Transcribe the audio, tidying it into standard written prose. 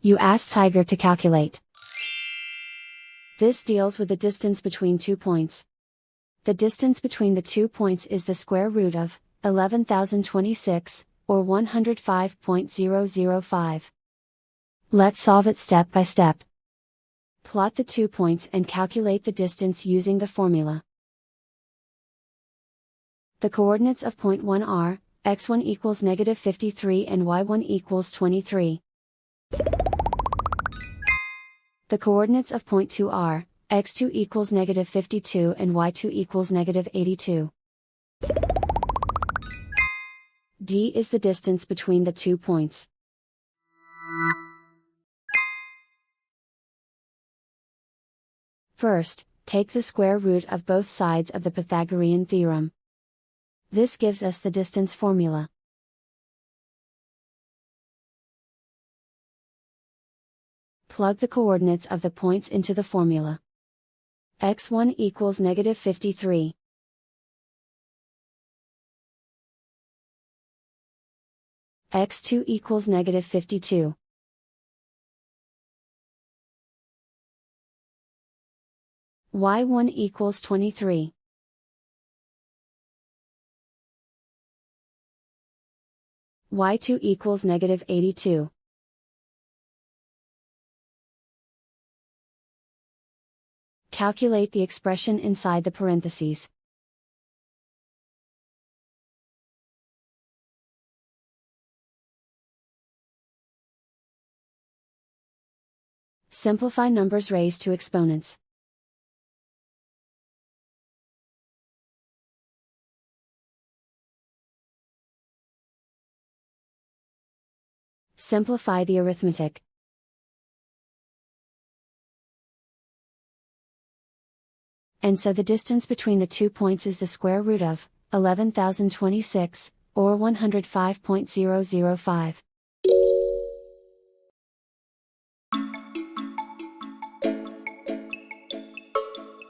You ask Tiger to calculate. This deals with the distance between 2 points. The distance between the 2 points is the square root of 11,026, or 105.005. Let's solve it step by step. Plot the 2 points and calculate the distance using the formula. The coordinates of point 1 are, x1 equals -53 and y1 equals 23. The coordinates of point 2 are, x2 equals -52 and y2 equals -82. D is the distance between the 2 points. First, take the square root of both sides of the Pythagorean theorem. This gives us the distance formula. Plug the coordinates of the points into the formula. x1 equals -53. x2 equals -52. y1 equals 23. y2 equals -82. Calculate the expression inside the parentheses. Simplify numbers raised to exponents. Simplify the arithmetic. And so the distance between the 2 points is the square root of 11,026, or 105.005.